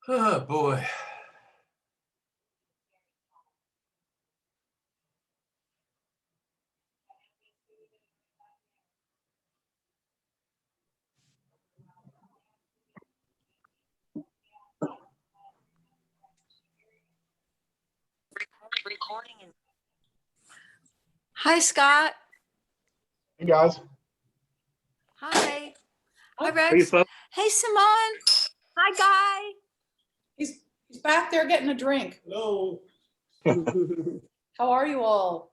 Oh, boy. Hi, Scott. Hey, guys. Hi. Hi, Are you Rex. folks? Hey, Simone. Hi, Guy. He's back there getting a drink. Hello. How are you all?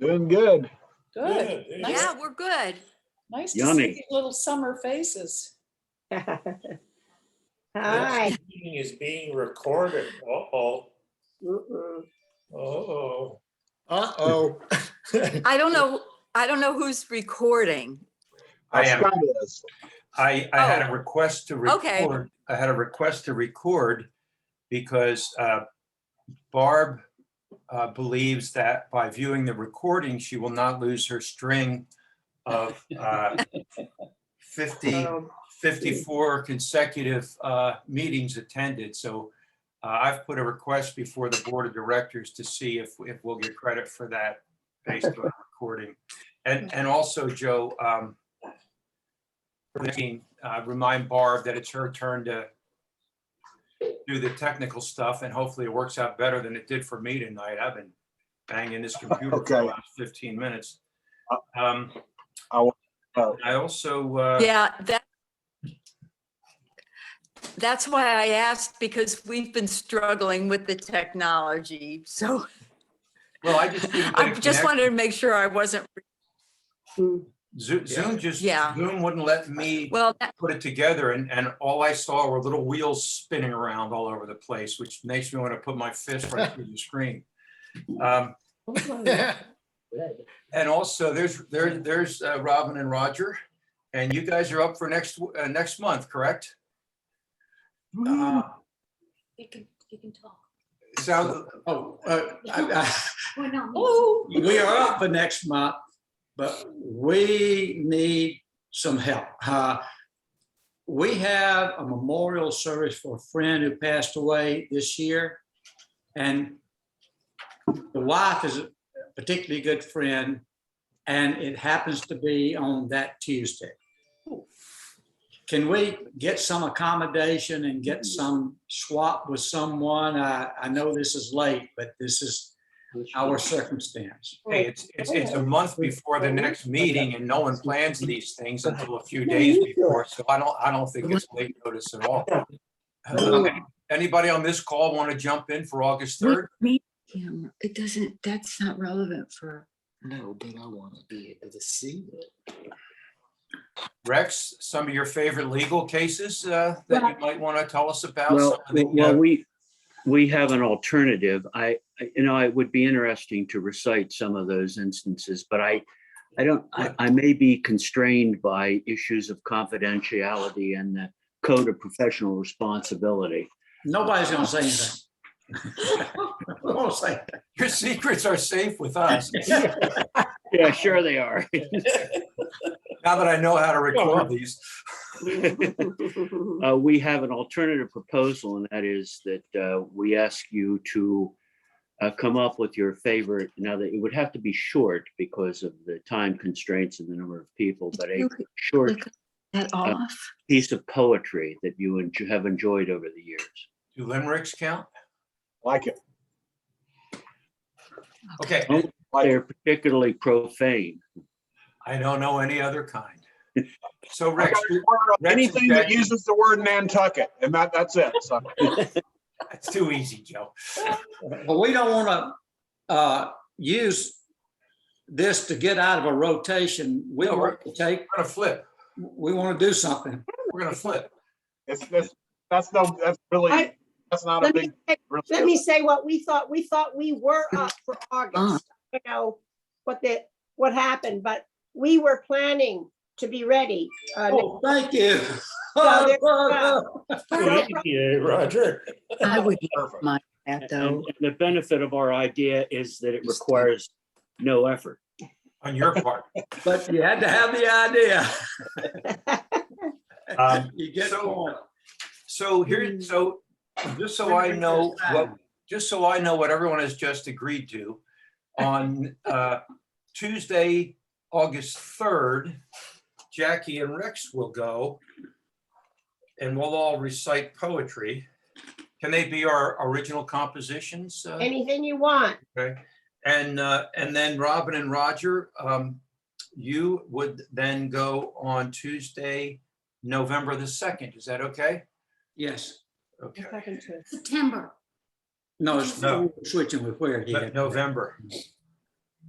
Doing good. Good. Good. Nice, Yeah, we're good. nice to Yummy. see these little summer faces. Hi. This meeting is being recorded. Uh-oh. Mm-mm. Uh-oh. Uh-oh. I don't know who's recording. I am. Scott is. I had a request to Okay. record. I had a request to record because Barb believes that by viewing the recording, she will not lose her string of 54 consecutive meetings attended. So I've put a request before the board of directors to see if we'll get credit for that based on the recording. And also, Joe, remind Barb that it's her turn to do the technical stuff, and hopefully it works out better than it did for me tonight. I've been banging this computer for the Okay. last 15 minutes. I will- I also, Yeah, that's why I asked, because we've been struggling with the technology. So well, I just didn't get a I just connection. wanted to make sure I wasn't. Zoom just, Yeah. Zoom wouldn't let me Well, put it together, and all I saw were little wheels spinning around all over the place, which makes me want to put my fist right through the screen. And also there's Robin and Roger, and you guys are up for next month, correct? You can talk. Sound, Why not? Oh, We are up for next month, but we need some help. We have a memorial service for a friend who passed away this year. And the wife is a particularly good friend, and it happens to be on that Tuesday. Can we get some accommodation and get some swap with someone? I know this is late, but this is our circumstance. hey, it's a month before the next meeting, and no one plans these things until a few days before, so I don't think it's late notice at all. Anybody on this call want to jump in for August 3rd? camera, it doesn't, that's not relevant for. No, but I want to be able to see it. Rex, some of your favorite legal cases that you might want to tell us about? Well, Some of the, well, we have an alternative. It would be interesting to recite some of those instances, but I may be constrained by issues of confidentiality and the code of professional responsibility. Nobody's going to say anything. I won't say that. Your secrets are safe with us. Yeah, sure they are. Now that I know how to record these. We have an alternative proposal, and that is that we ask you to come up with your favorite. Now, that it would have to be short because of the time constraints and the number of people, but a short That off. piece of poetry that you have enjoyed over the years. Do limericks count? Like it. Okay, They're particularly profane. I don't know any other kind. So I Rex, got a word, anything that uses the word Nantucket, and that's it. So. that's too easy, Joe. Well, we don't want to use this to get out of a rotation. We No, want to take. We're gonna flip. We want to do something. We're gonna flip. That's not a big. let me say what we thought. We thought we were up for August. You know, what happened, but we were planning to be ready. Oh, thank you. Yeah, Roger. I would mind that though. And the benefit of our idea is that it requires no effort. On your part. But you had to have the idea. You get the point. So Just so I know what everyone has just agreed to, on Tuesday, August 3rd, Jackie and Rex will go and we'll all recite poetry. Can they be our original compositions? Anything you want. Okay. And then Robin and Roger, you would then go on Tuesday, November the 2nd. Is that okay? Yes. Okay. September. No, it's No. switching with where he had. November,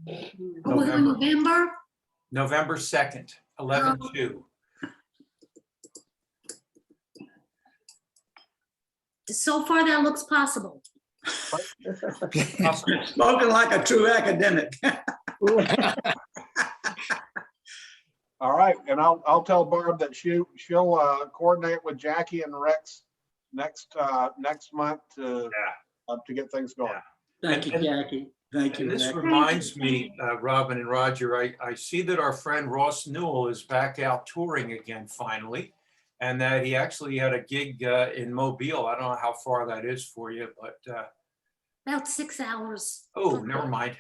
Oh, we're in November? November 2nd, 11/2. So far, that looks possible. Spoken like a true academic. All right, and I'll tell Barb that she'll coordinate with Jackie and Rex next month to get things going. Yeah. Thank you, Jackie. Thank you. And this Rex. reminds me, Robin and Roger, I see that our friend Ross Newell is back out touring again finally, and that he actually had a gig in Mobile. I don't know how far that is for you, but About 6 hours. oh, never mind.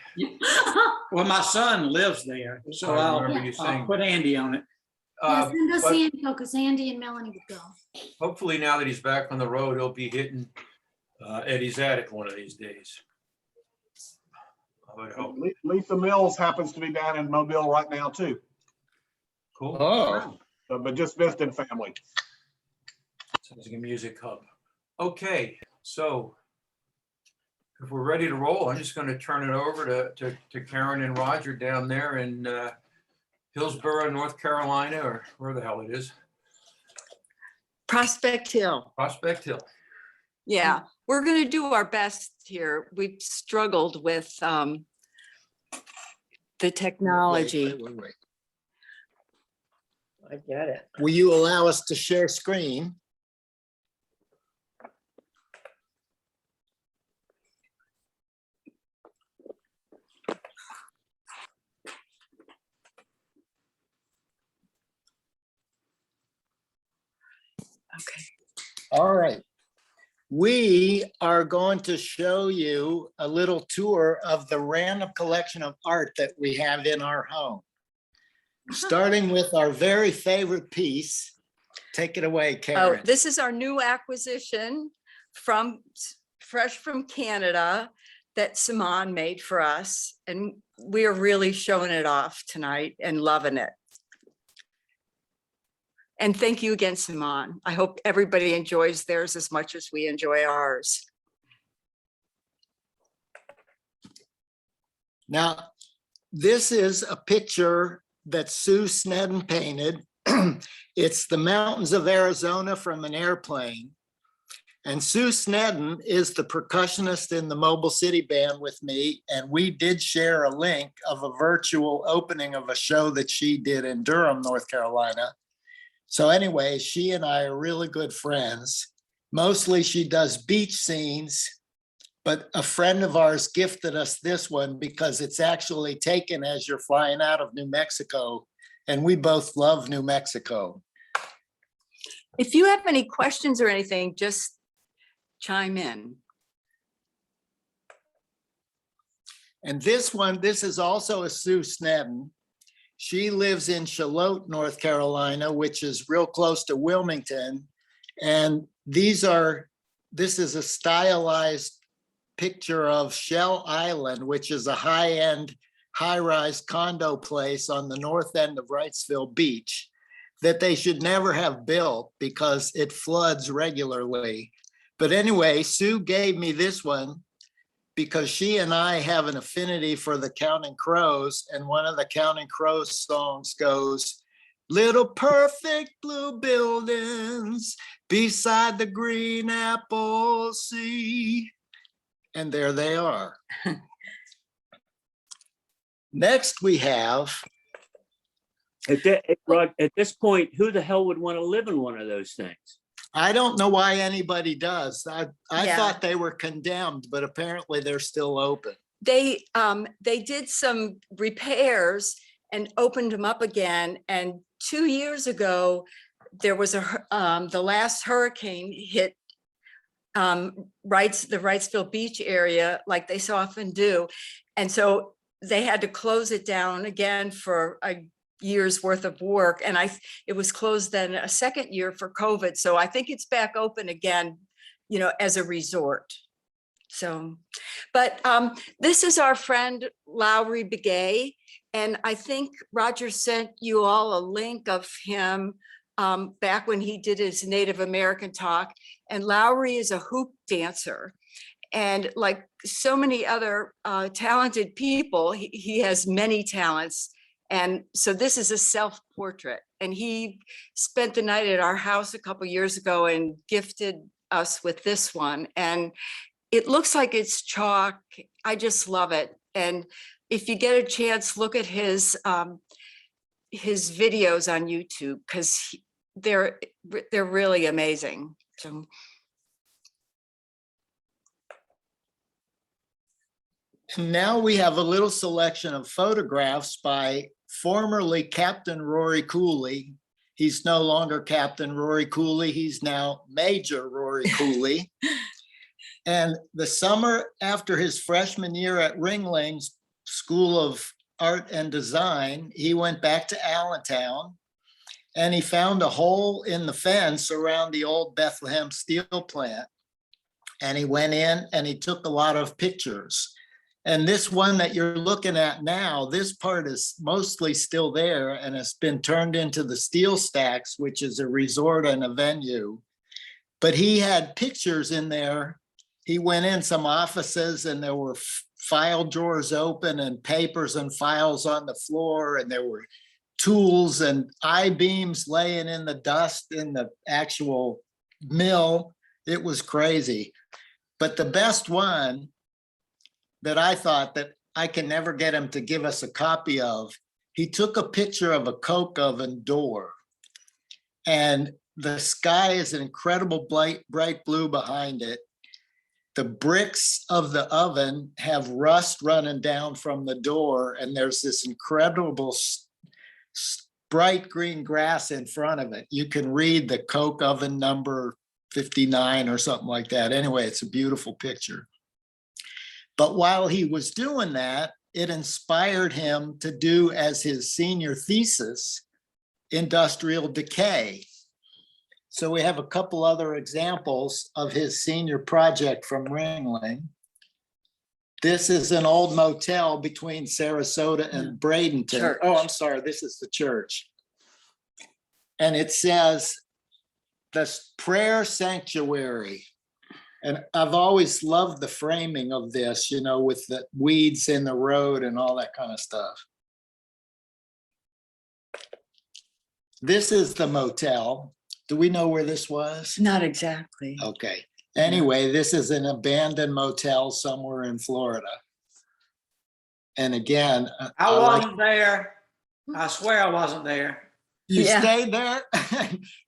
Well, my son lives there, so I I'll remember you saying. put Andy on it. Yeah, send us But the info, because Andy and Melanie would go. hopefully now that he's back on the road, he'll be hitting Eddie's attic one of these days. I would hope. Lisa Mills happens to be down in Mobile right now too, Cool. Oh, but just visiting family. Sounds like a music hub. Okay, so if we're ready to roll, I'm just going to turn it over to Karen and Roger down there in Hillsborough, North Carolina, or where the hell it is. Prospect Hill. Prospect Hill. Yeah, we're going to do our best here. We've struggled with the technology. wait. I get it. Will you allow us to share screen? Okay. All right. We are going to show you a little tour of the random collection of art that we have in our home. Starting with our very favorite piece. Take it away, Oh, Karen. this is our new acquisition fresh from Canada that Simon made for us. And we are really showing it off tonight and loving it. And thank you again, Simon. I hope everybody enjoys theirs as much as we enjoy ours. Now, this is a picture that Sue Snedden painted. It's the mountains of Arizona from an airplane. And Sue Snedden is the percussionist in the Mobile City Band with me. And we did share a link of a virtual opening of a show that she did in Durham, North Carolina. So anyway, she and I are really good friends. Mostly she does beach scenes, but a friend of ours gifted us this one because it's actually taken as you're flying out of New Mexico. And we both love New Mexico. If you have any questions or anything, just chime in. And this one, this is also a Sue Snedden. She lives in Charlotte, North Carolina, which is real close to Wilmington. And this is a stylized picture of Shell Island, which is a high-end, high-rise condo place on the north end of Wrightsville Beach that they should never have built because it floods regularly. But anyway, Sue gave me this one because she and I have an affinity for the Counting Crows, and one of the Counting Crows songs goes, "Little perfect blue buildings beside the green apple sea." And there they are. Next we have, At this point, who the hell would want to live in one of those things? I don't know why anybody does. I Yeah. thought they were condemned, but apparently they're still open. They did some repairs and opened them up again. And 2 years ago, there was the last hurricane hit the Wrightsville Beach area like they so often do. And so they had to close it down again for a year's worth of work. And it was closed then a second year for COVID. So I think it's back open again, as a resort. So, but this is our friend Lowry Begay. And I think Roger sent you all a link of him back when he did his Native American talk. And Lowry is a hoop dancer. And like so many other talented people, he has many talents. And so this is a self-portrait. And he spent the night at our house a couple years ago and gifted us with this one. And it looks like it's chalk. I just love it. And if you get a chance, look at his videos on YouTube, because they're really amazing. So. And now we have a little selection of photographs by formerly Captain Rory Cooley. He's no longer Captain Rory Cooley. He's now Major Rory Cooley. And the summer after his freshman year at Ringling's School of Art and Design, he went back to Allentown and he found a hole in the fence around the old Bethlehem steel plant. And he went in and he took a lot of pictures. And this one that you're looking at now, this part is mostly still there and it's been turned into the Steel Stacks, which is a resort and a venue. But he had pictures in there. He went in some offices and there were file drawers open and papers and files on the floor, and there were tools and I-beams laying in the dust in the actual mill. It was crazy. But the best one that I thought that I can never get him to give us a copy of, he took a picture of a coke oven door, and the sky is an incredible bright blue behind it. The bricks of the oven have rust running down from the door, and there's this incredible bright green grass in front of it. You can read the coke oven number 59 or something like that. Anyway, it's a beautiful picture. But while he was doing that, it inspired him to do as his senior thesis, industrial decay. So we have a couple other examples of his senior project from Ringling. This is an old motel between Sarasota and Bradenton. Church. Oh, I'm sorry, this is the church. And it says, the prayer sanctuary. And I've always loved the framing of this, with the weeds in the road and all that kind of stuff. This is the motel. Do we know where this was? Not exactly. Okay. Anyway, this is an abandoned motel somewhere in Florida. And again, I wasn't there. I swear I wasn't there. You Yeah. stayed there?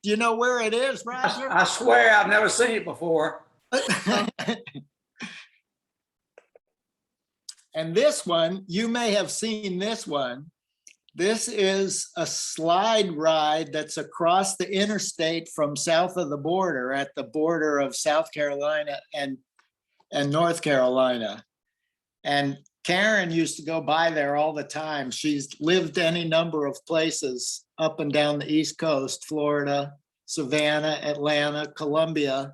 Do you know where it is, Roger? I swear I've never seen it before. And this one, you may have seen this one. This is a slide ride that's across the interstate from south of the border, at the border of South Carolina and North Carolina. And Karen used to go by there all the time. She's lived any number of places up and down the East Coast, Florida, Savannah, Atlanta, Columbia,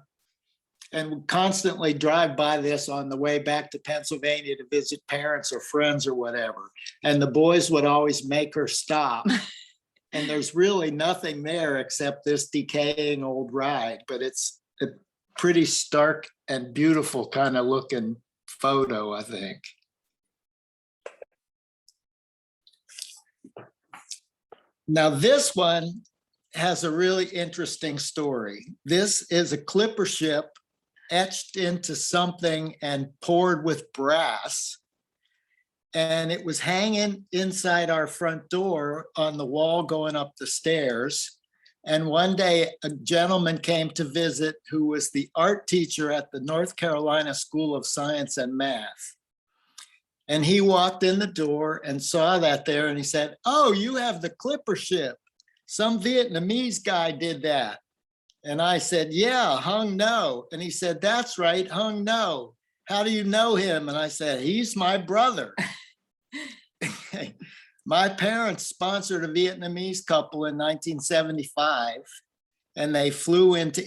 and would constantly drive by this on the way back to Pennsylvania to visit parents or friends or whatever. And the boys would always make her stop. And there's really nothing there except this decaying old ride, but it's a pretty stark and beautiful kind of looking photo, I think. Now this one has a really interesting story. This is a clipper ship etched into something and poured with brass. And it was hanging inside our front door on the wall going up the stairs. And one day a gentleman came to visit who was the art teacher at the North Carolina School of Science and Math. And he walked in the door and saw that there and he said, "Oh, you have the clipper ship. Some Vietnamese guy did that." And I said, yeah, Hung No. And he said, that's right, Hung No. How do you know him? And I said, he's my brother. My parents sponsored a Vietnamese couple in 1975, and they flew into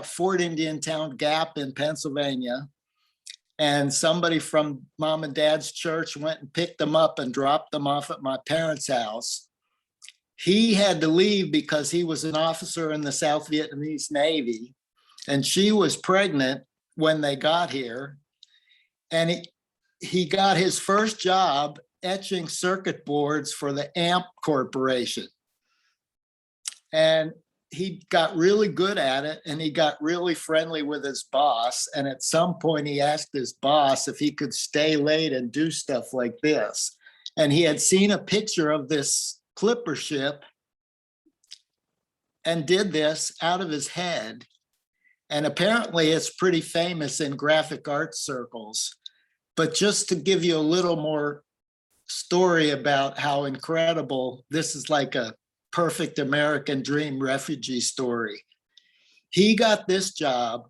Fort Indiantown Gap in Pennsylvania. And somebody from mom and dad's church went and picked them up and dropped them off at my parents' house. He had to leave because he was an officer in the South Vietnamese Navy, and she was pregnant when they got here. And he got his first job etching circuit boards for the AMP Corporation. And he got really good at it, and he got really friendly with his boss. And at some point he asked his boss if he could stay late and do stuff like this. And he had seen a picture of this clipper ship and did this out of his head. And apparently it's pretty famous in graphic arts circles. But just to give you a little more story about how incredible, this is like a perfect American dream refugee story. He got this job,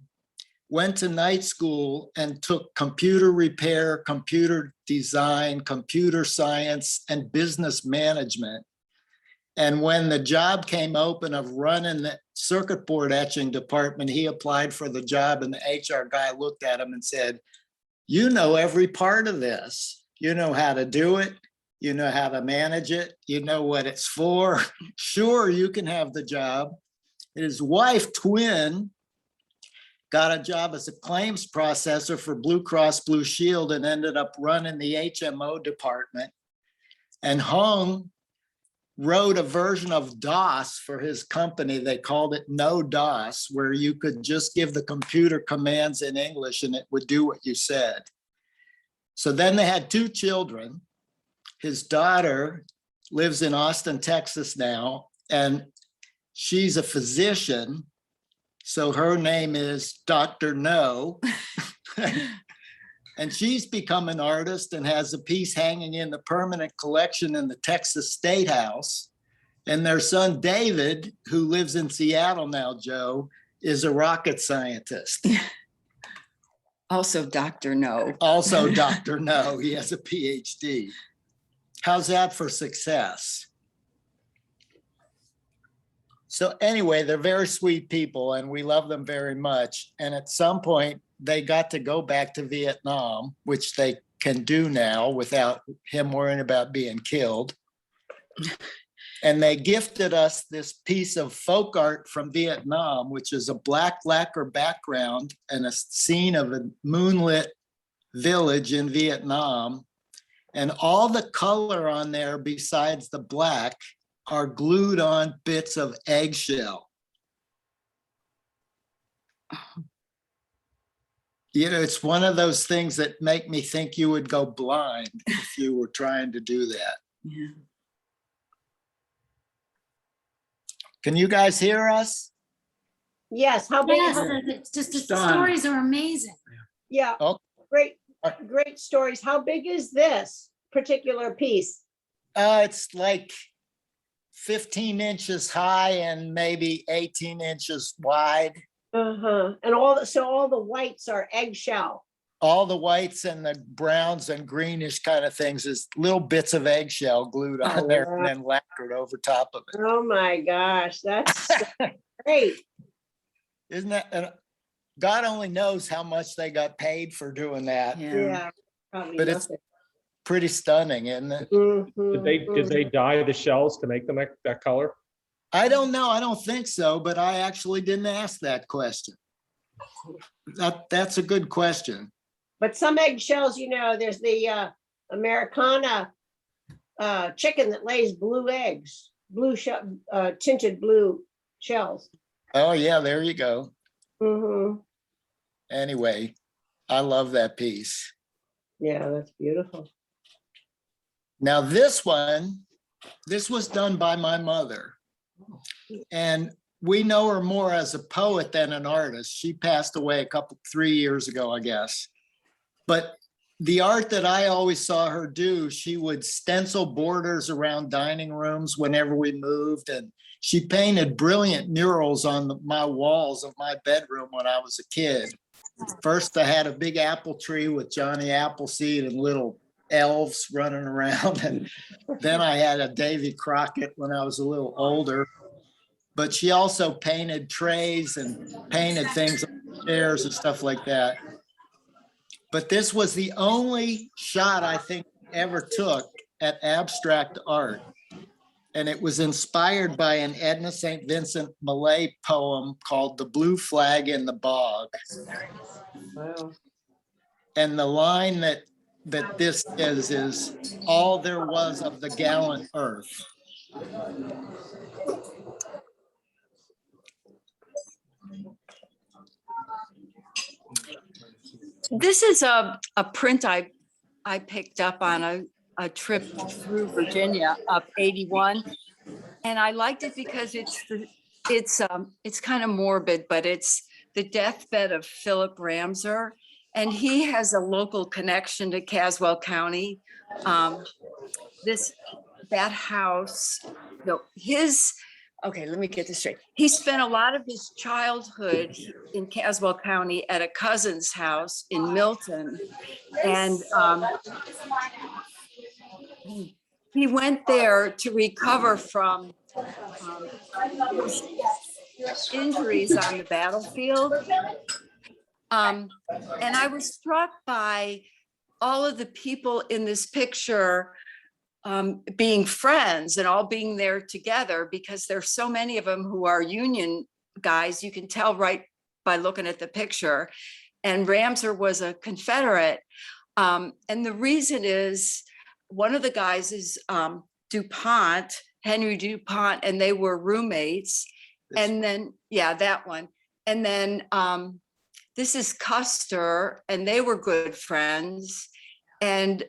went to night school, and took computer repair, computer design, computer science, and business management. And when the job came open of running the circuit board etching department, he applied for the job, and the HR guy looked at him and said, you know every part of this. You know how to do it. You know how to manage it. You know what it's for. Sure, you can have the job. His wife, Twin, got a job as a claims processor for Blue Cross Blue Shield and ended up running the HMO department. And Hung wrote a version of DOS for his company. They called it No DOS, where you could just give the computer commands in English and it would do what you said. So then they had 2 children. His daughter lives in Austin, Texas now, and she's a physician. So her name is Dr. No. And she's become an artist and has a piece hanging in the permanent collection in the Texas State House. And their son, David, who lives in Seattle now, Joe, is a rocket scientist. Also, Dr. No. Also, Dr. No, he has a PhD. How's that for success? So anyway, they're very sweet people and we love them very much. And at some point, they got to go back to Vietnam, which they can do now without him worrying about being killed. And they gifted us this piece of folk art from Vietnam, which is a black lacquer background and a scene of a moonlit village in Vietnam. And all the color on there besides the black are glued on bits of eggshell. You know, it's one of those things that make me think you would go blind if you were trying to do that. Yeah. Can you guys hear us? Yes, how big? Yes, how- it's just the Stunning. stories are amazing. Yeah, Oh. great, great stories. How big is this particular piece? It's like 15 inches high and maybe 18 inches wide. Uh-huh. And so all the whites are eggshell. All the whites and the browns and greenish kind of things is little bits of eggshell glued on Oh, there wow. and then lacquered over top of it. Oh my gosh, that's so great. Isn't that, and God only knows how much they got paid for doing that. Yeah. Probably But it's nothing. pretty stunning, isn't it? Mhm, Did they dye the shells to make them that color? I don't know. I don't think so, but I actually didn't ask that question. That's a good question. But some eggshells, you know, there's the Americana chicken that lays blue eggs, tinted blue shells. Oh, yeah, there you go. Hmm. Anyway, I love that piece. Yeah, that's beautiful. Now, this was done by my mother. And we know her more as a poet than an artist. She passed away 3 years ago, I guess. But the art that I always saw her do, she would stencil borders around dining rooms whenever we moved. And she painted brilliant murals on my walls of my bedroom when I was a kid. First, I had a big apple tree with Johnny Appleseed and little elves running around. And then I had a Davy Crockett when I was a little older. But she also painted trays and painted things on chairs and stuff like that. But this was the only shot I think ever took at abstract art. And it was inspired by an Edna St. Vincent Millay poem called The Blue Flag in the Bog. Wow. And the line that this is all there was of the gallant earth. This is a print I picked up on a trip through Virginia up 81. And I liked it because it's kind of morbid, but it's the deathbed of Philip Ramser. And he has a local connection to Caswell County. That house, no, okay, let me get this straight. He spent a lot of his childhood in Caswell County at a cousin's house in Milton. And he went there to recover from his injuries on the battlefield. And I was struck by all of the people in this picture being friends and all being there together, because there's so many of them who are Union guys. You can tell right by looking at the picture. And Ramser was a Confederate. And the reason is one of the guys is DuPont, Henry DuPont, and they were roommates. And then, yeah, that one. And then this is Custer, and they were good friends. And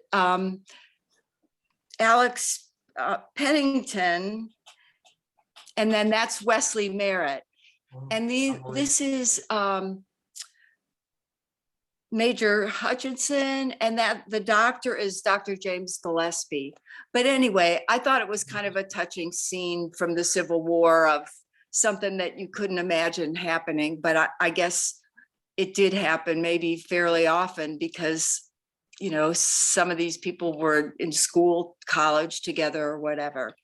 Alex Pennington, and then that's Wesley Merritt. And this is Major Hutchinson, and that the doctor is Dr. James Gillespie. But anyway, I thought it was kind of a touching scene from the Civil War of something that you couldn't imagine happening, but I guess it did happen maybe fairly often because, you know, some of these people were in school, college together or whatever.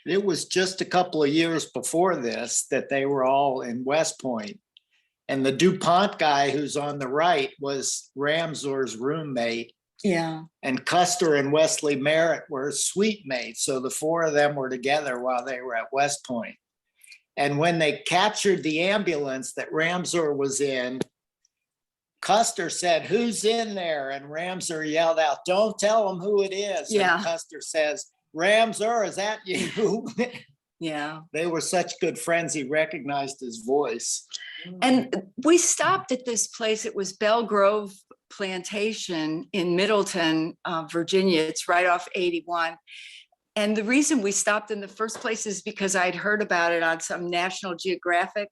It was just a couple of years before this that they were all in West Point. And the DuPont guy who's on the right was Ramser's roommate. Yeah. And Custer and Wesley Merritt were suite mates. So the four of them were together while they were at West Point. And when they captured the ambulance that Ramser was in, Custer said, "Who's in there?" And Ramser yelled out, "Don't tell them who it is." Yeah. And Custer says, "Ramser, is that you?" Yeah. They were such good friends, he recognized his voice. And we stopped at this place. It was Bell Grove Plantation in Middleton, Virginia. It's right off 81. And the reason we stopped in the first place is because I'd heard about it on some National Geographic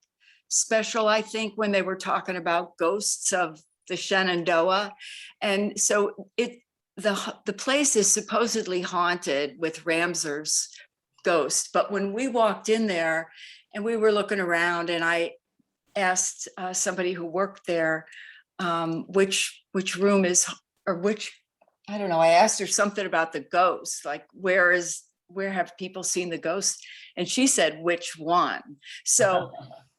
special, I think, when they were talking about ghosts of the Shenandoah. And so the place is supposedly haunted with Ramser's ghost. But when we walked in there and we were looking around, and I asked somebody who worked there which room is, or which, I don't know, I asked her something about the ghost, like where have people seen the ghost? And she said, which one? So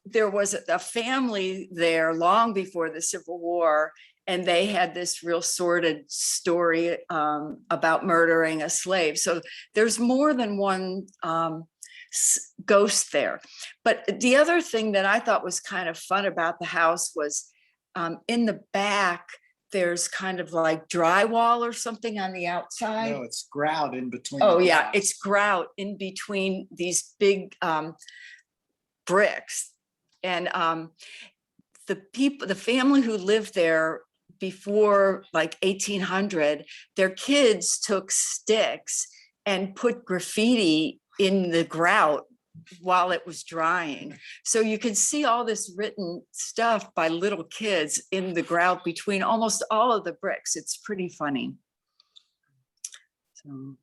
there was a family there long before the Civil War, and they had this real sordid story about murdering a slave. So there's more than one ghost there. But the other thing that I thought was kind of fun about the house was in the back, there's kind of like drywall or something on the outside. No, it's grout in between. Oh yeah, it's grout in between these big bricks. And the family who lived there before like 1800, their kids took sticks and put graffiti in the grout while it was drying. So you can see all this written stuff by little kids in the grout between almost all of the bricks. It's pretty funny. So,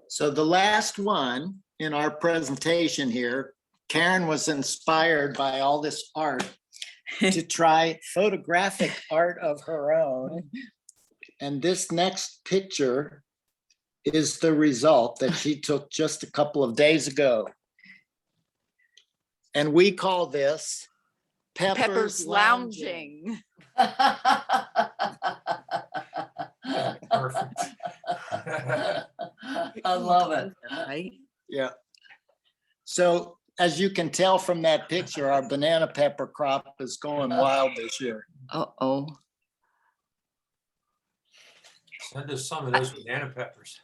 So the last one in our presentation here, Karen was inspired by all this art to try photographic art of her own. And this next picture is the result that she took just a couple of days ago. And we call this Pepper's lounging. Perfect. I love it. Right? Yeah. So as you can tell from that picture, our banana pepper crop is going wild this year. Uh-oh. Send us some of those banana peppers,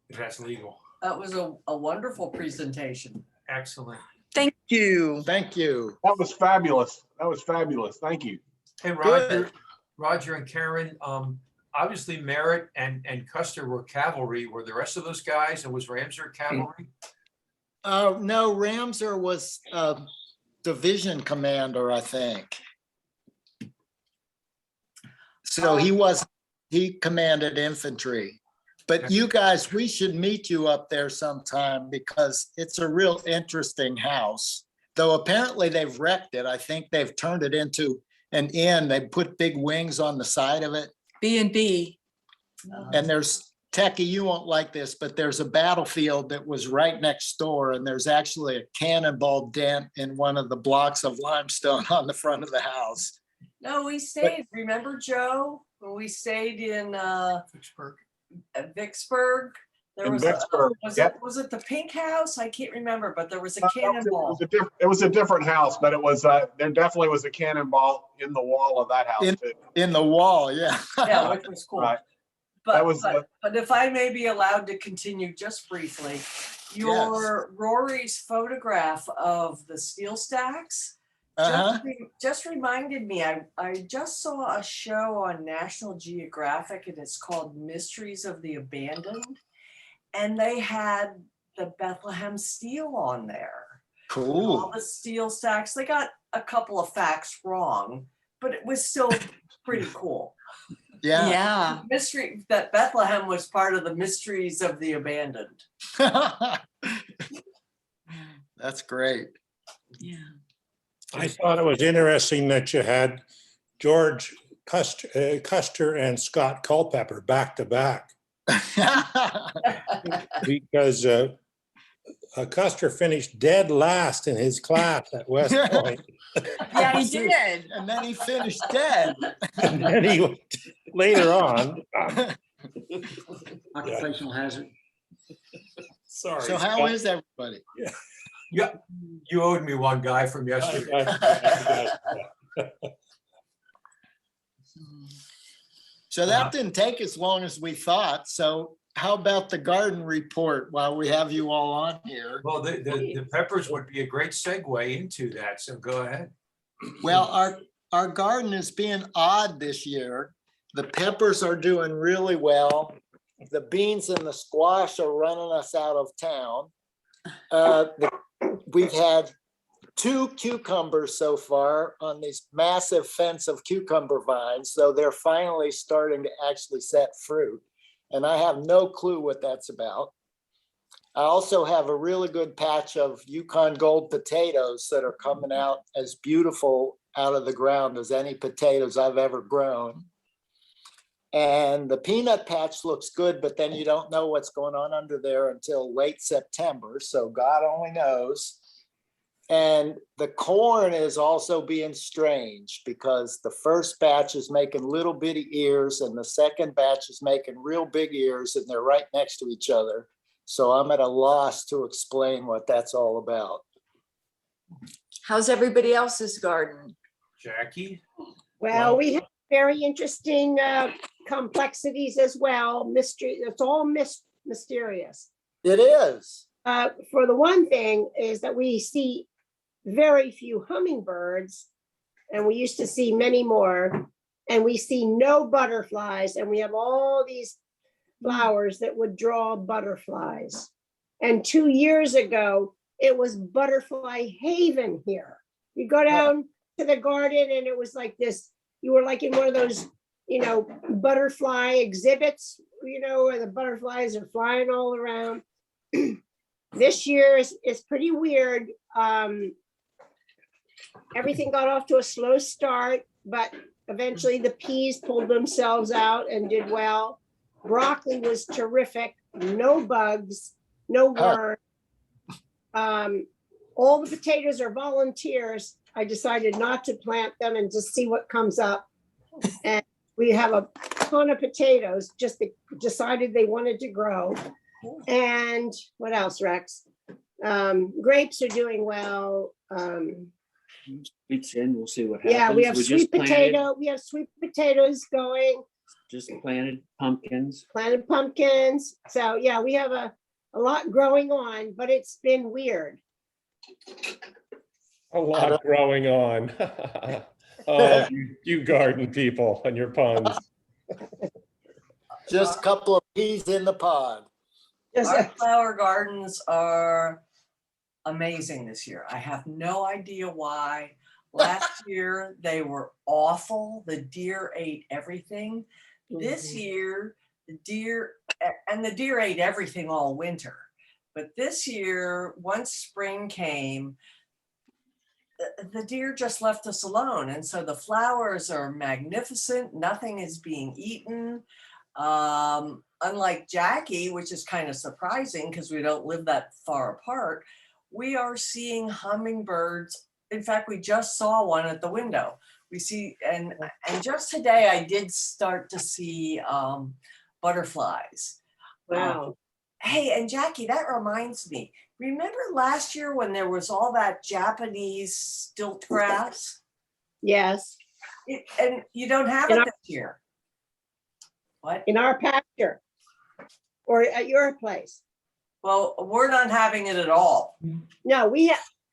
if that's legal. That was a wonderful presentation. Excellent. Thank you. Thank you. That was fabulous. That was fabulous. Thank you. Hey, Good. Rodger and Karen, obviously Merritt and Custer were cavalry. Were the rest of those guys, and was Ramser cavalry? No, Ramser was division commander, I think. So he commanded infantry. But you guys, we should meet you up there sometime because it's a real interesting house. Though apparently they've wrecked it. I think they've turned it into an inn. They put big wings on the side of it. B&B. And there's, Techie, you won't like this, but there's a battlefield that was right next door, and there's actually a cannonball dent in one of the blocks of limestone on the front of the house. No, we stayed, remember, Joe, when we stayed in Vicksburg. Vicksburg? There In was Vicksburg, was it the Pink House? I can't remember, but there was a It cannonball. was a different house, but it was, there definitely was a cannonball in the wall of that house too. In the wall, yeah. Yeah, which was cool. Right. But, That was but if I may be allowed to continue just briefly, your Rory's photograph of the steel stacks Uh-huh. just reminded me, I just saw a show on National Geographic and it's called Mysteries of the Abandoned. And they had the Bethlehem steel on there. Cool. All the steel stacks. They got a couple of facts wrong, but it was still pretty cool. Yeah. Yeah. Mystery that Bethlehem was part of the Mysteries of the Abandoned. That's great. Yeah. I thought it was interesting that you had George Custer and Scott Culpepper back to back, because Custer finished dead last in his class at West Point. Yeah, he did. And then he finished dead. And then he, later on, Occupational hazard. sorry. So how is everybody? Yeah, you owed me one guy from yesterday. So that didn't take as long as we thought. So how about the garden report while we have you all on here? Well, the peppers would be a great segue into that, so go ahead. Well, our garden is being odd this year. The peppers are doing really well. The beans and the squash are running us out of town. We've had 2 cucumbers so far on this massive fence of cucumber vines, so they're finally starting to actually set fruit. And I have no clue what that's about. I also have a really good patch of Yukon Gold potatoes that are coming out as beautiful out of the ground as any potatoes I've ever grown. And the peanut patch looks good, but then you don't know what's going on under there until late September. So God only knows. And the corn is also being strange because the first batch is making little bitty ears and the second batch is making real big ears, and they're right next to each other. So I'm at a loss to explain what that's all about. How's everybody else's garden? Jackie? Well, we have very interesting complexities as well. Mystery, it's all mysterious. It is. For the one thing is that we see very few hummingbirds, and we used to see many more, and we see no butterflies, and we have all these flowers that would draw butterflies. And 2 years ago, it was butterfly haven here. You go down to the garden and it was like this, you were like in one of those, butterfly exhibits, where the butterflies are flying all around. This year is pretty weird. Everything got off to a slow start, but eventually the peas pulled themselves out and did well. Broccoli was terrific, no bugs, no worms. All the potatoes are volunteers. I decided not to plant them and just see what comes up. And we have a ton of potatoes, just decided they wanted to grow. And what else, Rex? Grapes are doing well. It's in, we'll see what happens. Yeah, we have just sweet planted- potato, we have sweet potatoes going, Just planted pumpkins. planted pumpkins. So yeah, we have a lot growing on, but it's been weird. A lot growing on. Oh, you garden people and your puns. Just a couple of peas in the pod. Our flower gardens are amazing this year. I have no idea why. Last year, they were awful. The deer ate everything. This year, the deer ate everything all winter. But this year, once spring came, the deer just left us alone. And so the flowers are magnificent. Nothing is being eaten. Unlike Jackie, which is kind of surprising because we don't live that far apart, we are seeing hummingbirds. In fact, we just saw one at the window. We see, and just today I did start to see butterflies. Wow. Hey, and Jackie, that reminds me, remember last year when there was all that Japanese stilt grass? Yes, And you don't have In it our- this year. What? in our pasture or at your place. Well, we're not having it at all. No,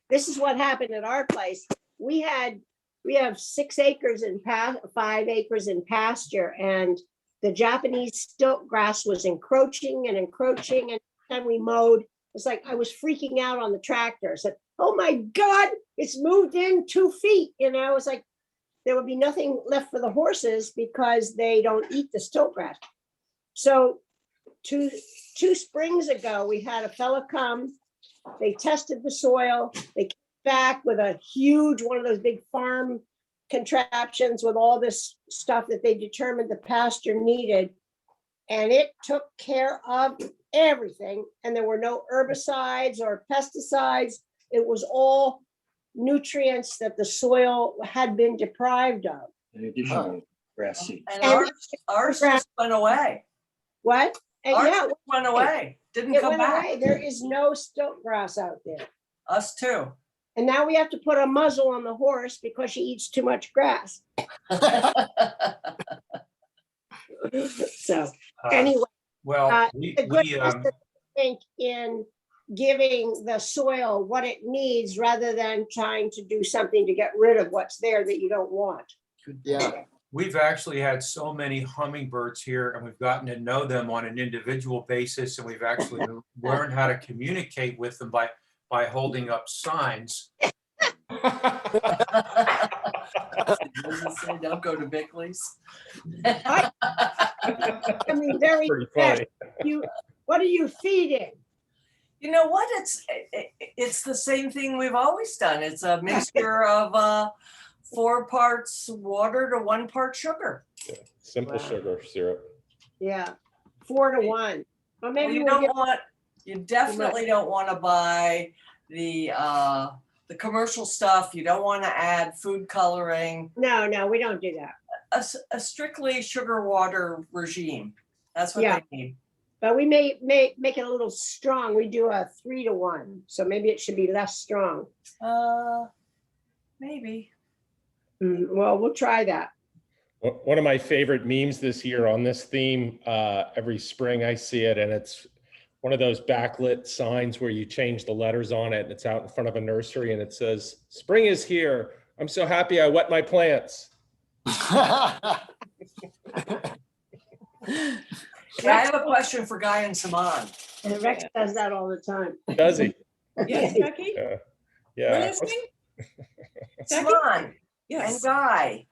this is what happened at our place. We have 6 acres and 5 acres in pasture, and the Japanese stilt grass was encroaching and encroaching. And then we mowed, it's like I was freaking out on the tractor. I said, oh my God, it's moved in 2 feet. It's like there would be nothing left for the horses because they don't eat the stilt grass. So two springs ago, we had a fella come, they tested the soil, they came back with a huge, one of those big farm contraptions with all this stuff that they determined the pasture needed. And it took care of everything. And there were no herbicides or pesticides. It was all nutrients that the soil had been deprived of. An additional grass seed. And And ours just went away. What? And Ours yeah, just went away. Didn't it come went back. away. There is no stilt grass out there. Us too. And now we have to put a muzzle on the horse because she eats too much grass. So anyway, Well, the good I think in giving the soil what it needs rather than trying to do something to get rid of what's there that you don't want. Yeah. we've actually had so many hummingbirds here and we've gotten to know them on an individual basis. And we've actually learned how to communicate with them by holding up signs. Don't go to Bickley's. I mean, very Pretty fast. funny. What are you feeding? You know what? It's the same thing we've always done. It's a mixture of 4 parts water to 1 part sugar. Simple sugar syrup. Yeah, 4 to 1. Well, maybe You we'll don't get, want. You definitely don't want to buy the commercial stuff. You don't want to add food coloring. no, we don't do that. A strictly sugar water regime. That's what Yeah. they need. But we may make it a little strong. We do a 3 to 1, so maybe it should be less strong. Maybe. Well, we'll try that. One of my favorite memes this year on this theme, every spring I see it, and it's one of those backlit signs where you change the letters on it, and it's out in front of a nursery, and it says, "Spring is here. I'm so happy I wet my plants." Yeah, I have a question for Guy and Saman. And Rex does that all the time. Does he? Yes, Becky? Yeah. We're Yeah. listening? Becky? Slon and Yes. Guy,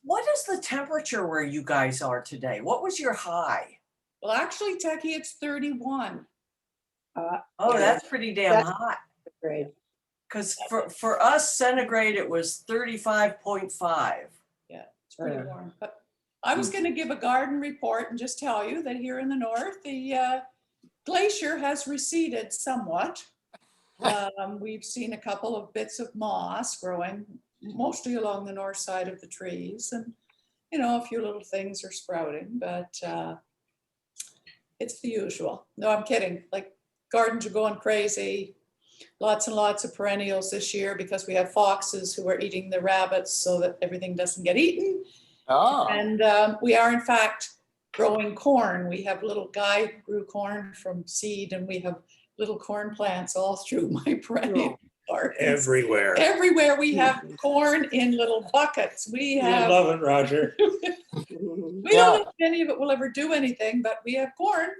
what is the temperature where you guys are today? What was your high? Well, actually, Becky, it's 31. Oh, Yeah. that's pretty damn That's hot. Great. Because for us centigrade, it was 35.5. Yeah, it's pretty warm. But I was going to give a garden report and just tell you that here in the north, the glacier has receded somewhat. We've seen a couple of bits of moss growing mostly along the north side of the trees, and a few little things are sprouting, but it's the usual. No, I'm kidding. Like, gardens are going crazy. Lots and lots of perennials this year because we have foxes who are eating the rabbits so that everything doesn't get eaten. Oh, And we are in fact growing corn. We have little Guy who grew corn from seed, and we have little corn plants all through my perennial gardens. Everywhere. Everywhere we have corn in little buckets. We I have, love it, Roger. we don't know if any of it will ever do anything, but we have corn.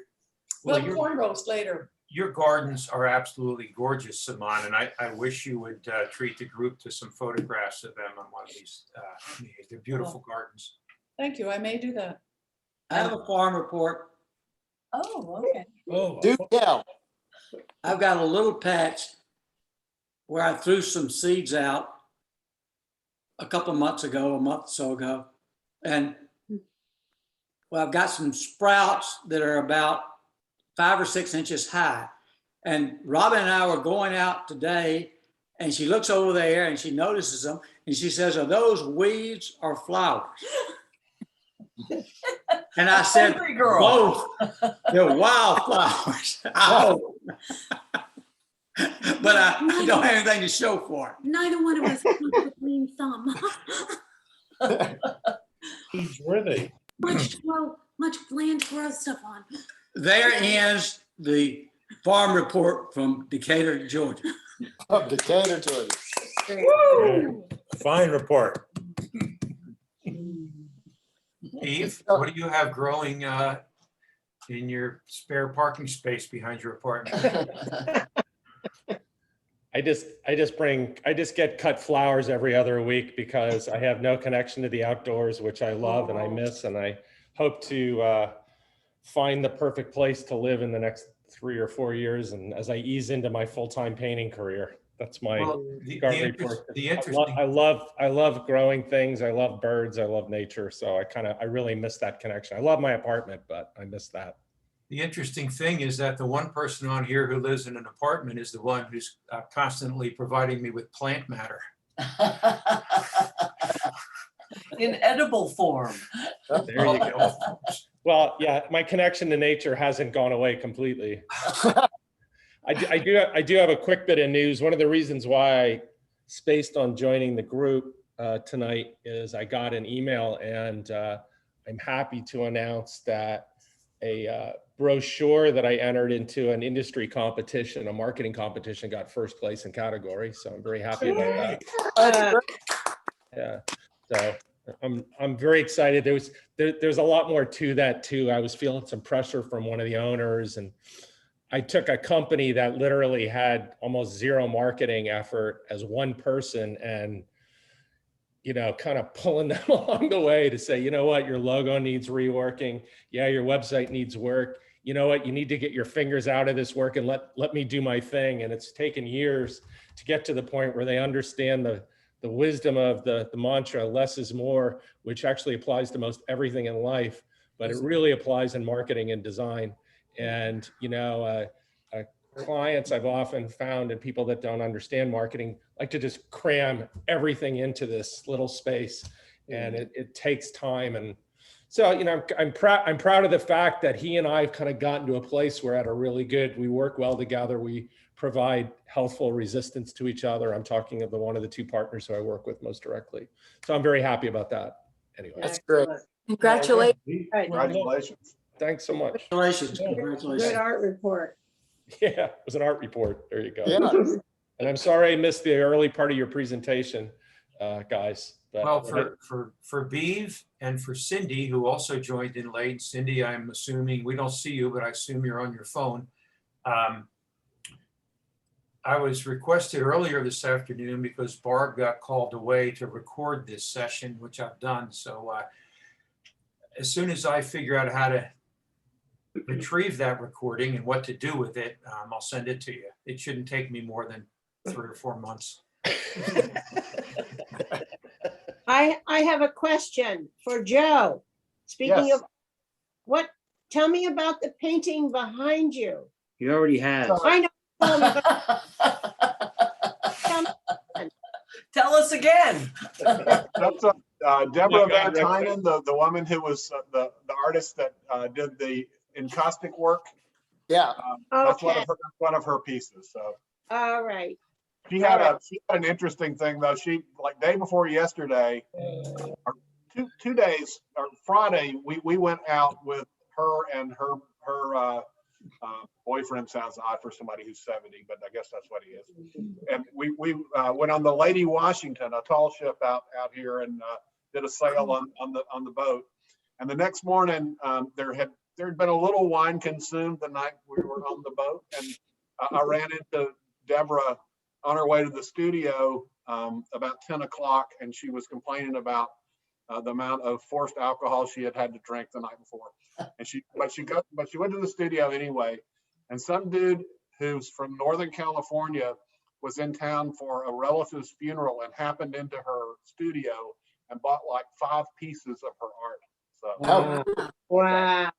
We'll Well, have you're- corn roast later. Your gardens are absolutely gorgeous, Saman, and I wish you would treat the group to some photographs of them on one of these meetings. They're beautiful gardens. Thank you. I may do that. I have a farm report. Oh, okay. Oh, do tell. I've got a little patch where I threw some seeds out a couple of months ago, a month or so ago. And well, I've got some sprouts that are about 5 or 6 inches high. And Robin and I were going out today, and she looks over there and she notices them, and she says, "Are those weeds or flowers?" And I said, Hungry girl. "Both. They're wildflowers." Oh. But I don't have anything to show for it. Neither one of us have a green thumb. weeds were they? Much bland growth stuff on. There ends the farm report from Decatur, Georgia. Of Decatur, Georgia. Yeah. Fine report. Eve, what do you have growing in your spare parking space behind your apartment? I just get cut flowers every other week because I have no connection to the outdoors, which I love and I miss, and I hope to find the perfect place to live in the next 3 or 4 years. And as I ease into my full-time painting career, that's my Well, garden report. the interesting, I love growing things. I love birds. I love nature. So I really miss that connection. I love my apartment, but I miss that. the interesting thing is that the one person on here who lives in an apartment is the one who's constantly providing me with plant matter. In edible form. There you go. Well, yeah, my connection to nature hasn't gone away completely. I do have a quick bit of news. One of the reasons why I spaced on joining the group tonight is I got an email, and I'm happy to announce that a brochure that I entered into an industry competition, a marketing competition, got first place in category. So I'm very happy about that. Yeah. So I'm very excited. There's a lot more to that too. I was feeling some pressure from one of the owners, and I took a company that literally had almost zero marketing effort as one person, and kind of pulling them along the way to say, you know what, your logo needs reworking. Yeah, your website needs work. You know what, you need to get your fingers out of this work and let me do my thing. And it's taken years to get to the point where they understand the wisdom of the mantra, less is more, which actually applies to most everything in life, but it really applies in marketing and design. And, clients I've often found, and people that don't understand marketing, like to just cram everything into this little space, and it takes time. And so, I'm proud of the fact that he and I have kind of gotten to a place where we work well together. We provide healthful resistance to each other. I'm talking of one of the two partners who I work with most directly. So I'm very happy about that. Anyway, That's great. Congratulations. Congratulations. thanks so much. Congratulations. Good Congratulations. art report. Yeah, it was an art report. There you go. Yeah. And I'm sorry I missed the early part of your presentation, guys. But Well, for Beeve and for Cindy, who also joined in late. Cindy, I'm assuming, we don't see you, but I assume you're on your phone. I was requested earlier this afternoon because Barb got called away to record this session, which I've done. So as soon as I figure out how to retrieve that recording and what to do with it, I'll send it to you. It shouldn't take me more than 3 or 4 months. I have a question for Joe. Speaking Yes. of, tell me about the painting behind you. He already has. I know. Tell me, Tell us again. That's Deborah Van Tynen, the woman who was the artist that did the encaustic work. Yeah. That's Okay. one of her pieces. So All right. she had an interesting thing though. She, like, day before yesterday, or two days, or Friday, we went out with her and her boyfriend. Sounds odd for somebody who's 70, but I guess that's what he is. And we went on the Lady Washington, a tall ship out here, and did a sail on the boat. And the next morning, there had been a little wine consumed the night we were on the boat, and I ran into Deborah on her way to the studio about 10 o'clock, and she was complaining about the amount of forced alcohol she had to drink the night before. And she went to the studio anyway. And some dude who's from Northern California was in town for a relative's funeral and happened into her studio and bought like 5 pieces of her art. So Wow.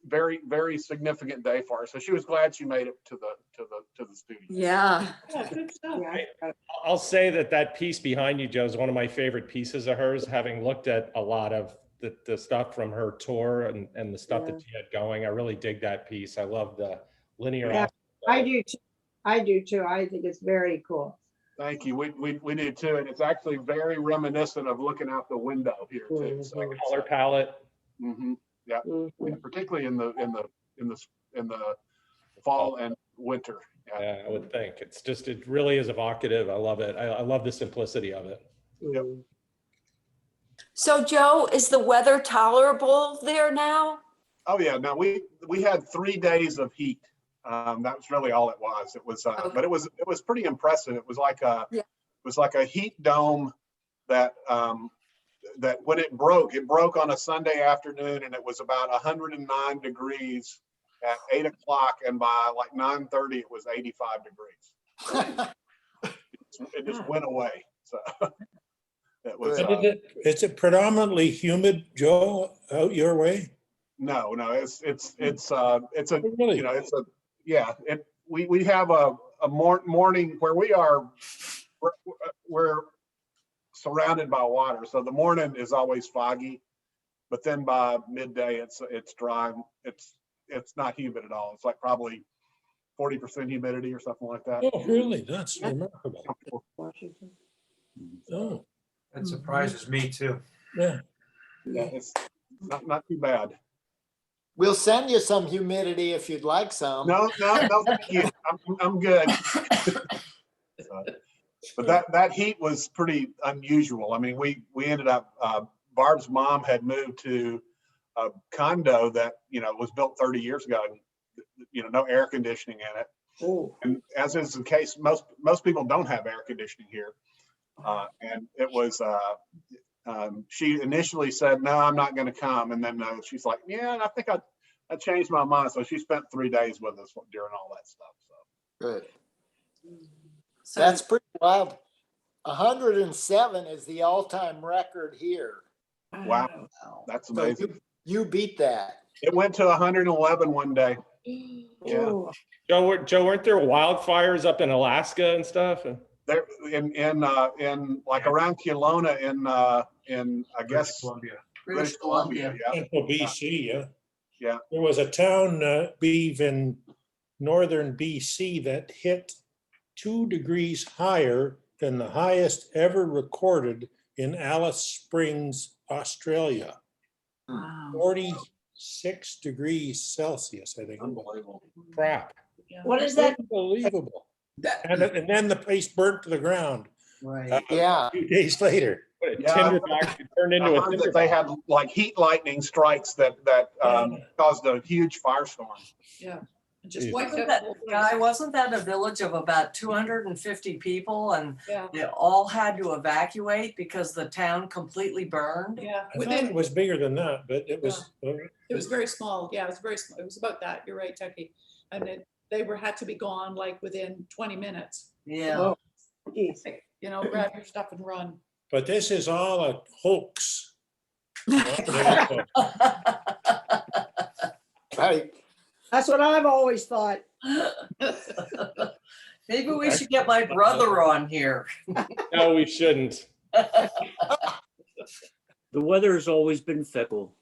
very, very significant day for her. So she was glad she made it to the studio. Yeah. Yeah, good stuff. I'll say that piece behind you, Joe, is one of my favorite pieces of hers, having looked at a lot of the stuff from her tour and the stuff that she had going. I really dig that piece. I love the linear. Yeah, I do too. I do too. I think it's very cool. Thank you. We do too. And it's actually very reminiscent of looking out the window here too. So Color palette. Yeah, particularly in the fall and winter. Yeah, I would think. It really is evocative. I love it. I love the simplicity of it. Yep. So Joe, is the weather tolerable there now? Oh yeah. Now we had 3 days of heat. That was really all it was. It was, but it was pretty impressive. It was like a heat dome that that when it broke on a Sunday afternoon, and it was about 109 degrees at 8 o'clock, and by like 9:30 it was 85 degrees. It just went away. So it was. Is it predominantly humid, Joe, out your way? No, it's a Really? you know, it's a yeah. We have a morning where we are. We're surrounded by water, so the morning is always foggy, but then by midday it's dry. It's not humid at all. It's like probably 40% humidity or something like that. Oh, really? That's remarkable. Oh, That surprises me too. yeah. Yeah, it's not too bad. We'll send you some humidity if you'd like some. No, thank you. I'm good. But that heat was pretty unusual. I mean, we ended up, Barb's mom had moved to a condo that, was built 30 years ago, and, no air conditioning in it. Oh. And as is the case, most people don't have air conditioning here. And it was, she initially said, no, I'm not going to come. And then she's like, yeah, I think I changed my mind. So she spent 3 days with us during all that stuff. So Good. That's pretty wild. 107 is the all-time record here. wow, that's amazing. So you beat that. It went to 111 one day. Yeah. Joe, weren't there wildfires up in Alaska and stuff? There in like around Kelowna in I guess British Columbia. Yeah. Central BC, yeah. Yeah. There was a town, Beeve, in northern BC that hit 2 degrees higher than the highest ever recorded in Alice Springs, Australia. Wow. 46 degrees Celsius, I think. Unbelievable. Crap. What is that? Unbelievable. And then the place burnt to the ground Right. Yeah. a few days later. Tinder box turned I into a heard tinder that they box. had like heat lightning strikes that caused a huge firestorm. Yeah. Just Jeez. wiped Wasn't out that, the whole place. Guy, wasn't that a village of about 250 people and Yeah, they all had to evacuate because the town completely burned? yeah. I thought it was bigger than that, but it was, It was very small. Yeah, it was very small. It was about that. You're right, Tucky. And they had to be gone like within 20 minutes. Yeah. Geez. You know, grab your stuff and run. but this is all a hoax. Right. That's what I've always thought. Maybe we should get my brother on here. No, we shouldn't. The weather's always been fickle.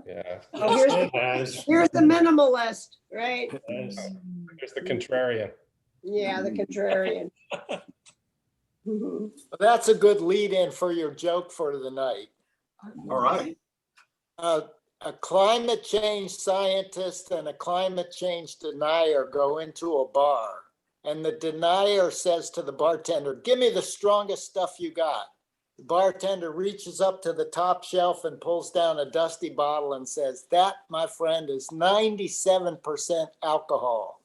Yeah, Oh, here's, It has. here's the minimalist, right? Yes. there's the contrarian. Yeah, the contrarian. Mhm. That's a good lead in for your joke for the night. All right. A climate change scientist and a climate change denier go into a bar. And the denier says to the bartender, "Give me the strongest stuff you got." The bartender reaches up to the top shelf and pulls down a dusty bottle and says, "That, my friend, is 97% alcohol."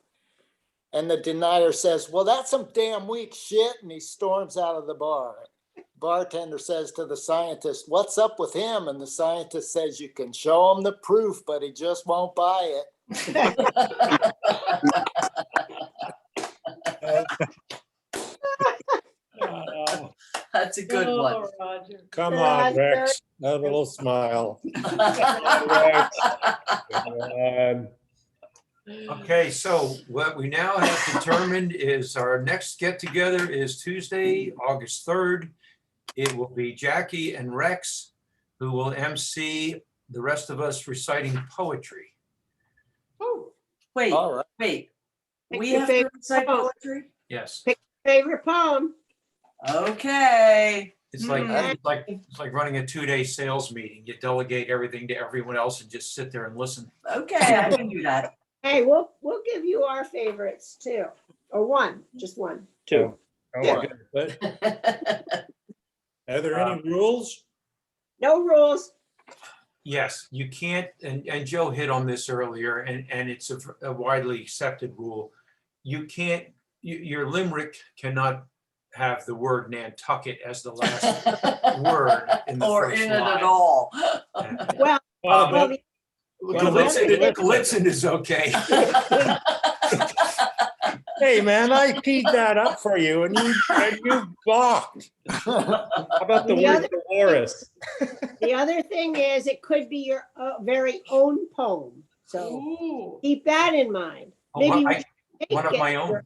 And the denier says, "Well, that's some damn weak shit." And he storms out of the bar. Bartender says to the scientist, "What's up with him?" And the scientist says, "You can show him the proof, but he just won't buy it." That's a good one. Oh, Roger. Come Yeah, on, it's very- Rex, have a little smile. Okay, so what we now have determined is our next get together is Tuesday, August 3rd. It will be Jackie and Rex who will MC the rest of us reciting poetry. Oh, Wait, All right. wait. Pick We your have to favorite recite poem. poetry? Yes, Favorite poem? Okay. it's like, Hmm. it's like running a 2-day sales meeting. You delegate everything to everyone else and just sit there and listen. Okay, I can do that. Hey, we'll give you our favorites too, or one, just one. Two. But are there any rules? No rules. Yes, you can't, and Joe hit on this earlier, and it's a widely accepted rule. You can't, your limerick cannot have the word Nantucket as the last word in the Or first in it line. at all. Well, Well, well, the- Glitson is okay. Hey, man, I teed that up for you and you balked. How about the The word other- Dolores? the other thing is, it could be your very own poem. So ooh. keep that in mind. Oh, Maybe we I- should make One of it my own.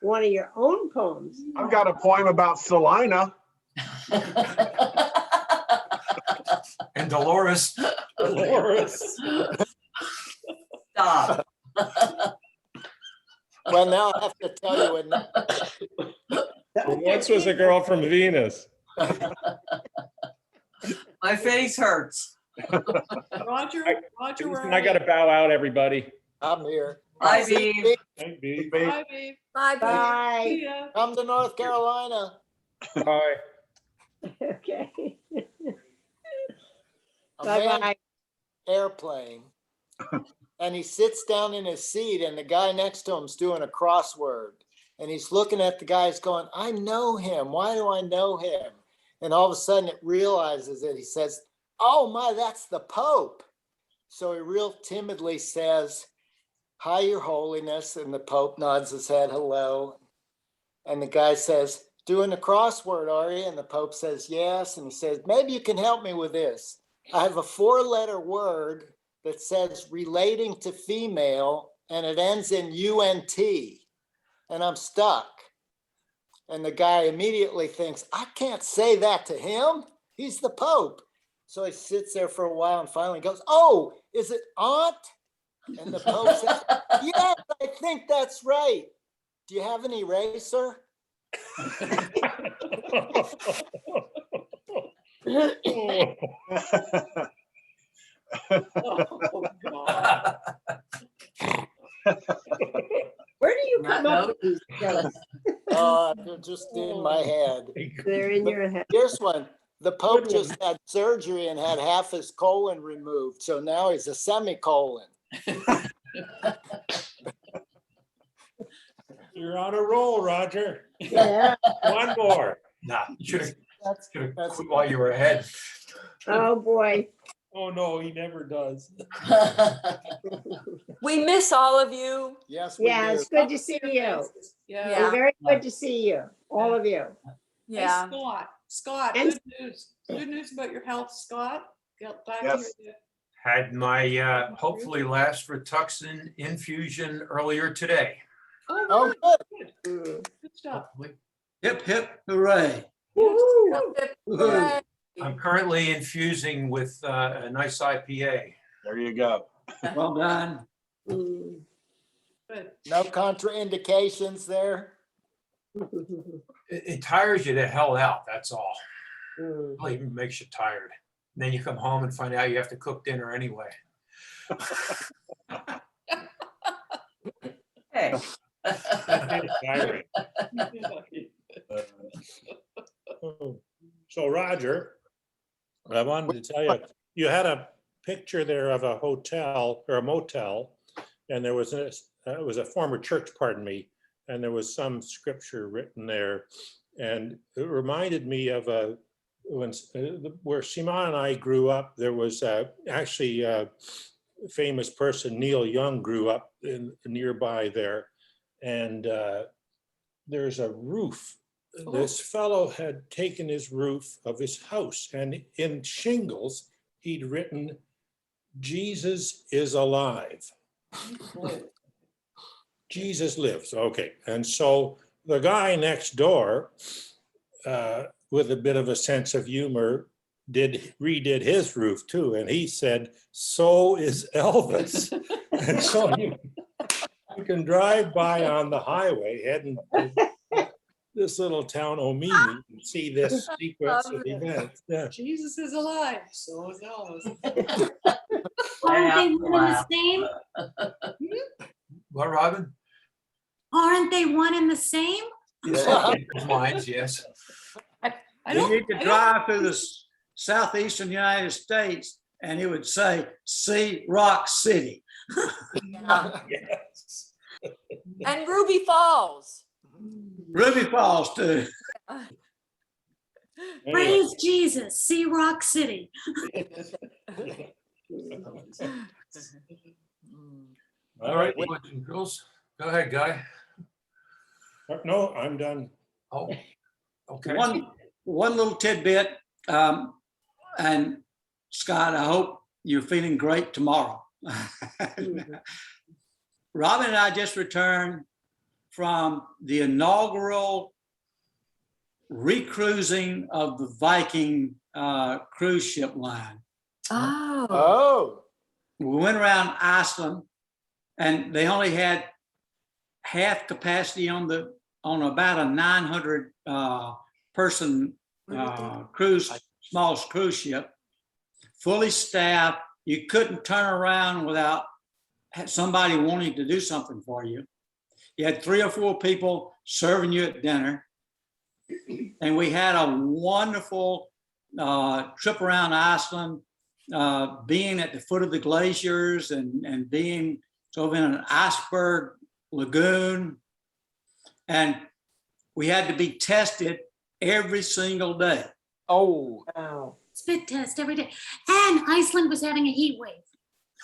one of your own poems. I've got a poem about Salina. And Dolores, Dolores. Stop. Well, now I have to tell you, Once was a girl from Venus. My face hurts. Roger, Roger, where I are gotta you? bow out, everybody. I'm here. Bye, See Beeb. you. Thank you. Bye, babe. Bye. Bye. See ya. Come to North Carolina. Bye. Okay. A man Bye-bye. airplane. And he sits down in his seat and the guy next to him's doing a crossword. And he's looking at the guy, he's going, "I know him. Why do I know him?" And all of a sudden it realizes it. He says, "Oh my, that's the Pope." So he real timidly says, "Hi, Your Holiness." And the Pope nods his head, "Hello." And the guy says, "Doing a crossword, are you?" And the Pope says, "Yes." And he says, "Maybe you can help me with this. I have a 4-letter word that says relating to female, and it ends in UNT, and I'm stuck." And the guy immediately thinks, "I can't say that to him. He's the Pope." So he sits there for a while and finally goes, "Oh, is it aunt?" And the Pope says, "Yes, I think that's right. Do you have an eraser?" Oh, God. Where do you On that come up note. with these jokes? They're just in my head. They're in your head. Here's one. The Pope Good just had surgery and had half his colon removed, so now he's a semicolon. You're on a roll, Roger. Yeah. One more. Nah, should have That's- quit while you were ahead. Oh, boy. Oh, no, he never does. We miss all of you. Yes, we Yeah, do. it's good to see you. Yeah. It's very good to see you, all of you. Hey, Scott, Scott, And- good news. Good news about your health, Scott. Glad to Yes. hear that. Had my hopefully last Rituxan infusion earlier today. Oh, Oh, good. good, Mm. good stuff. Hopefully. Hip, hip, hooray. Woo-hoo. Woohoo. I'm currently infusing with a nice IPA. There you go. Well done. Mm. Good. No contraindications there. It tires you to hell out, that's all. Mm. Really even makes you tired. And then you come home and find out you have to cook dinner anyway. Hey. Tiring. So Roger, I wanted to tell you, you had a picture there of a hotel or a motel, and there was it was a former church, pardon me, and there was some scripture written there, and it reminded me of where Simon and I grew up. There was actually a famous person, Neil Young, grew up nearby there, and there's a roof. This fellow had taken his roof of his house, and in shingles, he'd written, "Jesus is alive." Jesus lives, okay. And so the guy next door, with a bit of a sense of humor, redid his roof too, and he said, "So is Elvis." And so you can drive by on the highway heading to this little town, Omimi, and see this sequence of events. Yeah. Jesus is alive, so is Elvis. Aren't they one and the same? What, Robin? Aren't they one and the same? Mines, yes. I You don't- need to I don't- drive through the southeastern United States and it would say, "See Rock City." Yes. And Ruby Falls. Ruby Falls too. Anyway, Praise Jesus, see Rock City. All right, boys and girls. Go ahead, Guy. No, I'm done. Oh, okay. One little tidbit, and Scott, I hope you're feeling great tomorrow. Robin and I just returned from the inaugural recruising of the Viking cruise ship line. Oh. Oh, We went around Iceland, and they only had half capacity on about a 900 person small cruise ship, fully staffed. You couldn't turn around without somebody wanting to do something for you. You had 3 or 4 people serving you at dinner, and we had a wonderful trip around Iceland, being at the foot of the glaciers and being sort of in an iceberg lagoon. And we had to be tested every single day. oh, Wow. Spit test every day. And Iceland was having a heat wave.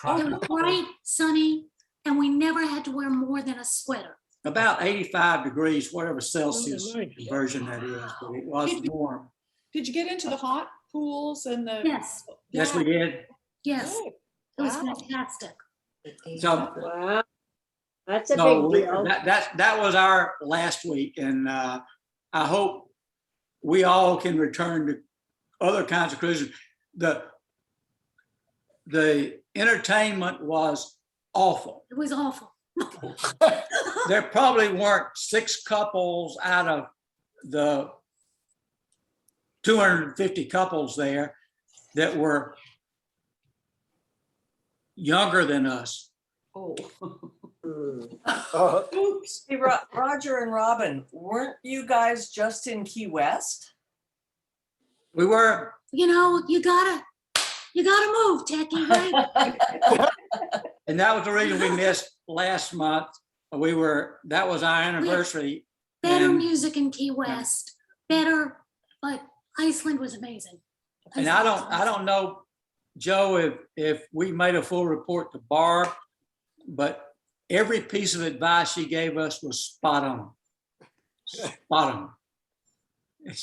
It was bright, sunny, and we never had to wear more than a sweater. About 85 degrees, whatever Celsius nice. version that is, but it was warm. Did you get into the hot pools and the? Yes, Yes, we did. yes, Good. it was Wow. fantastic. So Wow. That's a no, big deal. that was our last week, and I hope we all can return to other kinds of cruises. The entertainment was awful. It was awful. There probably weren't 6 couples out of the 250 couples there that were younger than us. Oh. Mm. Oops. Hey, Roger and Robin, weren't you guys just in Key West? We were, You know, you gotta move, Techie, right? and that was the reason we missed last month that was our anniversary. Better and- music in Key West, better, but Iceland was amazing. And I don't know, Joe, if we made a full report to Barb, but every piece of advice she gave us was spot on. Spot on.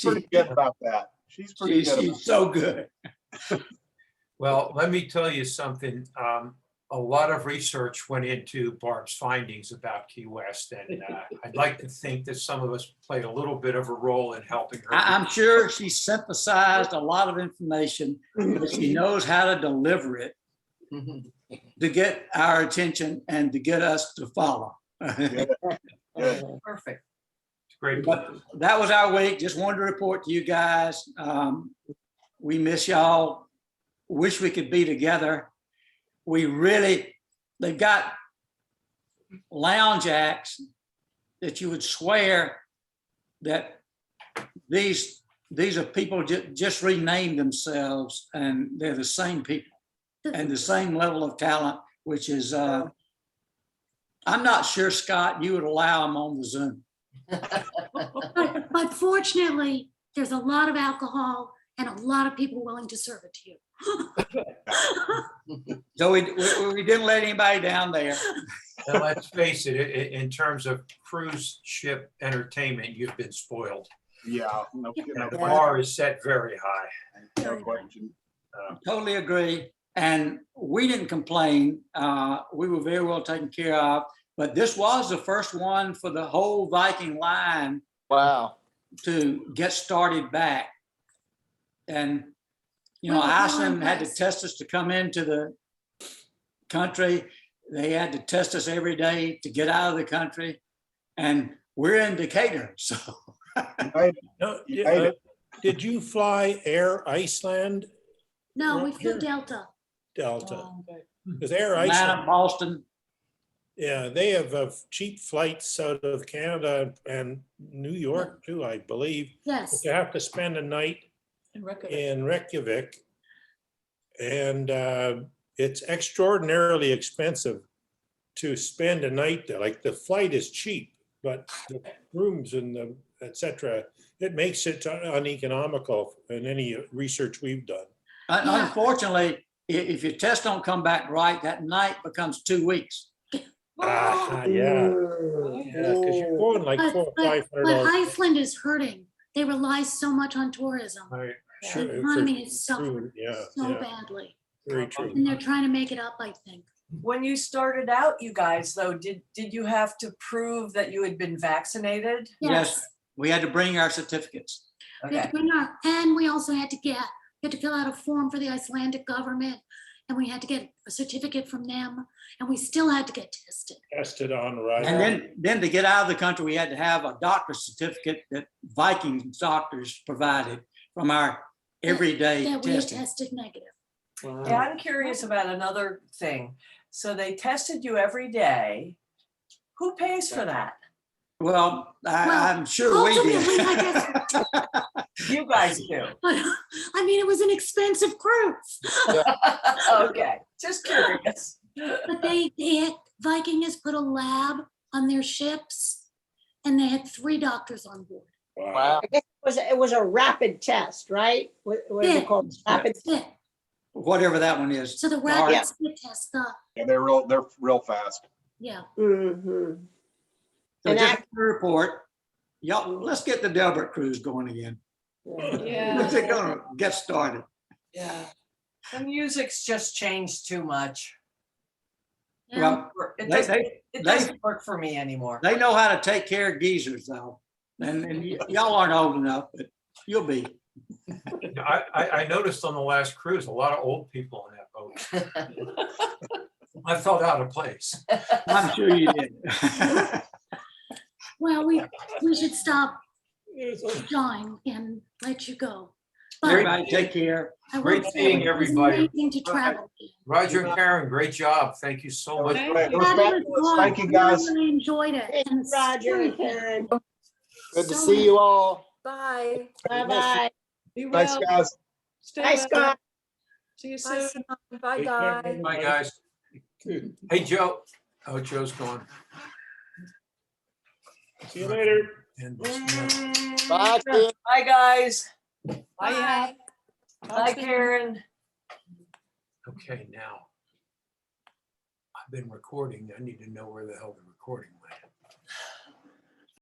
Pretty good about that. She's pretty good. She's so good. Well, let me tell you something. A lot of research went into Barb's findings about Key West, and I'd like to think that some of us played a little bit of a role in helping her. I'm sure she synthesized a lot of information, but she knows how to deliver it to get our attention and to get us to follow. Perfect. It's great. But that was our week. Just wanted to report to you guys. We miss y'all. Wish we could be together. They've got lounge acts that you would swear that these are people just renamed themselves, and they're the same people and the same level of talent, which is, I'm not sure, Scott, you would allow them on the Zoom. But fortunately, there's a lot of alcohol and a lot of people willing to serve it to you. So we didn't let anybody down there. And let's face it, in terms of cruise ship entertainment, you've been spoiled. Yeah. No The bar is set very high. no question. Totally agree. And we didn't complain. We were very well taken care of. But this was the first one for the whole Viking line Wow. to get started back. And, you know, Well, Iceland had to yes. test us to come into the country. They had to test us every day to get out of the country. And we're in Decatur, so. No, Made did you fly Air Iceland No, we flew Roger. Delta. Delta? Oh, okay. Because Air Atlanta, Iceland, Boston. yeah, they have cheap flights out of Canada and New York too, I believe. Yes. You have to spend a night And Reykjavik. in Reykjavik. And it's extraordinarily expensive to spend a night there. Like the flight is cheap, but the rooms and the et cetera, it makes it uneconomical in any research we've done. Yeah. Unfortunately, if your tests don't come back right, that night becomes 2 weeks. Yeah, yeah, because you're going like But, $400 or but, but $500. Iceland is hurting. They rely so much on tourism. Right, The sure, economy is true, suffering yeah, so yeah. badly. Very true. And they're trying to make it up, I think. When you started out, you guys, though, did you have to prove that you had been vaccinated? Yes. We had to bring our certificates. We had to bring our, and we also had to fill out a form for the Icelandic government, and we had to get a certificate from them, and we still had to get tested. Tested on arrival. And then to get out of the country, we had to have a doctor's certificate that Viking doctors provided from our everyday That we had testing. tested negative. Yeah, I'm curious about another thing. So they tested you every day. Who pays for that? Well, Well, I'm sure we ultimately, I did. guess, You guys do. but I mean, it was an expensive cruise. Okay, just curious. But Viking has put a lab on their ships, and they had 3 doctors on board. Wow. I guess it was a rapid test, right? What is Yeah. it called? Rapid. Yeah, Whatever that one is. so the Yeah. rapid spit test, Yeah, they're real fast. yeah. Mhm. So And just that- a report. Y'all, let's get the Delbert cruise going again. Yeah. When's it gonna get started? Yeah. The music's just changed too much. Yeah. Well, It they, doesn't, they, it doesn't work for me anymore. they know how to take care of geezers though. And y'all aren't old enough, but you'll be. I noticed on the last cruise, a lot of old people in that boat. I felt out of place. I'm sure you did. Well, we should stop John and let you go. But Everybody take care. I will Great say seeing it was everybody. amazing to travel. Roger and Karen, great job. Thank you so much. Thank It you. was That was fabulous. fun. Thank you, I guys. really enjoyed it. Thank And you, Roger and seriously, Karen. Good to So see you all. Bye. Bye-bye. Be Thanks, well. guys. Stay Bye, well. Scott. See you Bye, soon. Bye, Take care, Guy. Bye, guys. Hey, Joe. Oh, Joe's gone. See you later. And this- Bye, Kim. Bye, guys. Bye. Bye, Karen. Okay, now. I've been recording. I need to know where the hell the recording went.